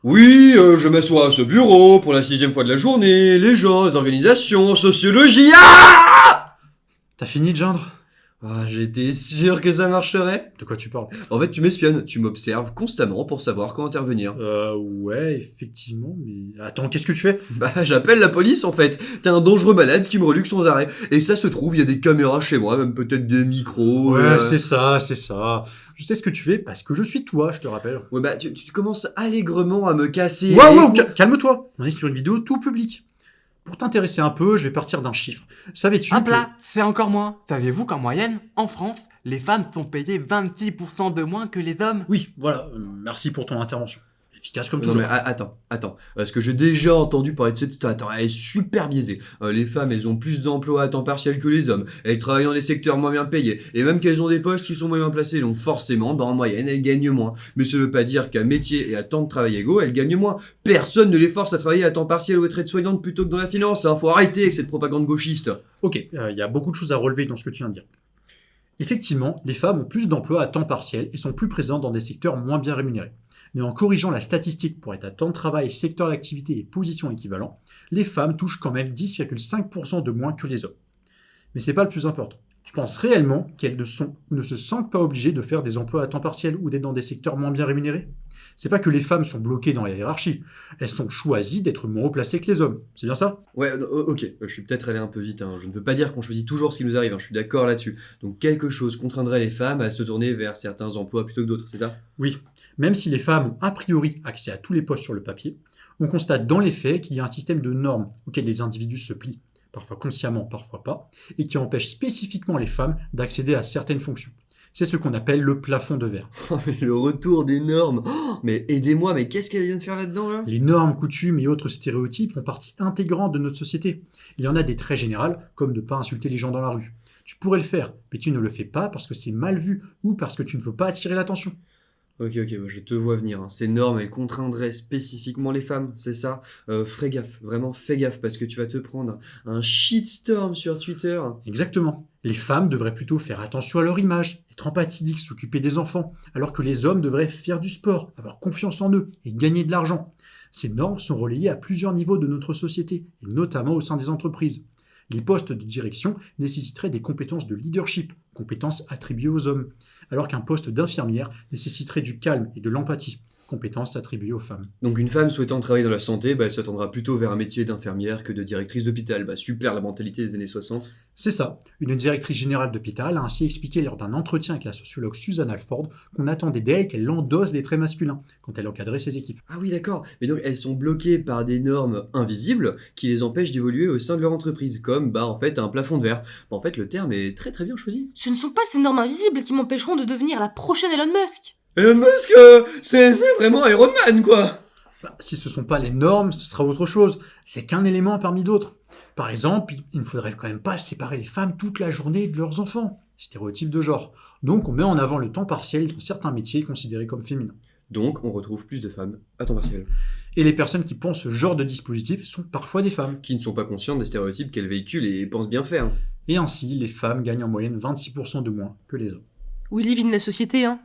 Oui, je m'assois à ce bureau pour la 6e fois de la journée, les gens, les organisations, sociologie. T'as fini de geindre? J'étais sûr que ça marcherait. De quoi tu parles? En fait, tu m'espionnes, tu m'observes constamment pour savoir quand intervenir. Ouais, effectivement, mais... Attends, qu'est-ce que tu fais? J'appelle la police en fait. T'es un dangereux malade qui me reluque sans arrêt. Et ça se trouve, il y a des caméras chez moi, même peut-être des micros. Ouais, c'est ça. Je sais ce que tu fais parce que je suis toi, je te rappelle. Ouais, tu commences allègrement à me casser. Ouais, calme-toi. On est sur une vidéo tout public. Pour t'intéresser un peu, je vais partir d'un chiffre. Savais-tu Hop que... là, c'est encore moins. Saviez-vous qu'en moyenne, en France, les femmes sont payées 26% de moins que les hommes? Oui, voilà, merci pour ton intervention. Efficace comme Non toujours. mais attends. Parce que j'ai déjà entendu parler de cette stat. Attends, elle est super biaisée. Les femmes, elles ont plus d'emplois à temps partiel que les hommes. Elles travaillent dans des secteurs moins bien payés. Et même qu'elles ont des postes qui sont moins bien placés. Donc forcément, en moyenne, elles gagnent moins. Mais ça veut pas dire qu'à métier et à temps de travail égaux, elles gagnent moins. Personne ne les force à travailler à temps partiel ou être aide-soignante plutôt que dans la finance. Faut arrêter avec cette propagande gauchiste. Ok, il y a beaucoup de choses à relever dans ce que tu viens de dire. Effectivement, les femmes ont plus d'emplois à temps partiel et sont plus présentes dans des secteurs moins bien rémunérés. Mais en corrigeant la statistique pour être à temps de travail, secteur d'activité et position équivalent, les femmes touchent quand même 10,5% de moins que les hommes. Mais c'est pas le plus important. Tu penses réellement qu'elles ne sont ou ne se sentent pas obligées de faire des emplois à temps partiel ou d'être dans des secteurs moins bien rémunérés? C'est pas que les femmes sont bloquées dans la hiérarchie, elles sont choisies d'être moins haut placées que les hommes. C'est bien ça? Ouais, ok, je suis peut-être allé un peu vite. Je ne veux pas dire qu'on choisit toujours ce qui nous arrive. Je suis d'accord là-dessus. Donc quelque chose contraindrait les femmes à se tourner vers certains emplois plutôt que d'autres, c'est ça? Oui, même si les femmes ont a priori accès à tous les postes sur le papier, on constate dans les faits qu'il y a un système de normes auquel les individus se plient, parfois consciemment, parfois pas, et qui empêche spécifiquement les femmes d'accéder à certaines fonctions. C'est ce qu'on appelle le plafond de verre. Oh, mais le retour des normes. Mais aidez-moi, mais qu'est-ce qu'elle vient de faire là-dedans là? Les normes, coutumes et autres stéréotypes font partie intégrante de notre société. Il y en a des très générales, comme de ne pas insulter les gens dans la rue. Tu pourrais le faire, mais tu ne le fais pas parce que c'est mal vu ou parce que tu ne veux pas attirer l'attention. Ok, je te vois venir. Ces normes, elles contraindraient spécifiquement les femmes, c'est ça? Fais gaffe, vraiment fais gaffe, parce que tu vas te prendre un shitstorm sur Twitter. Exactement. Les femmes devraient plutôt faire attention à leur image, être empathiques, s'occuper des enfants, alors que les hommes devraient faire du sport, avoir confiance en eux et gagner de l'argent. Ces normes sont relayées à plusieurs niveaux de notre société, et notamment au sein des entreprises. Les postes de direction nécessiteraient des compétences de leadership, compétences attribuées aux hommes, alors qu'un poste d'infirmière nécessiterait du calme et de l'empathie, compétences attribuées aux femmes. Donc une femme souhaitant travailler dans la santé, elle s'attendra plutôt vers un métier d'infirmière que de directrice d'hôpital. Super la mentalité des années 60. C'est ça. Une directrice générale d'hôpital a ainsi expliqué lors d'un entretien avec la sociologue Susan Alford qu'on attendait d'elle qu'elle endosse des traits masculins quand elle encadrait ses équipes. Ah oui, d'accord. Mais donc elles sont bloquées par des normes invisibles qui les empêchent d'évoluer au sein de leur entreprise, comme en fait un plafond de verre. En fait, le terme est très très bien choisi. Ce ne sont pas ces normes invisibles qui m'empêcheront de devenir la prochaine Elon Musk. Elon Musk, c'est vraiment Iron Man quoi. Si ce ne sont pas les normes, ce sera autre chose. C'est qu'un élément parmi d'autres. Par exemple, il ne faudrait quand même pas séparer les femmes toute la journée de leurs enfants. Stéréotype de genre. Donc on met en avant le temps partiel dans certains métiers considérés comme féminins. Donc on retrouve plus de femmes à temps partiel. Et les personnes qui pensent ce genre de dispositif sont parfois des femmes. Qui ne sont pas conscientes des stéréotypes qu'elles véhiculent et pensent bien faire. Et ainsi, les femmes gagnent en moyenne 26% de moins que les hommes. Oui, livine la société, hein.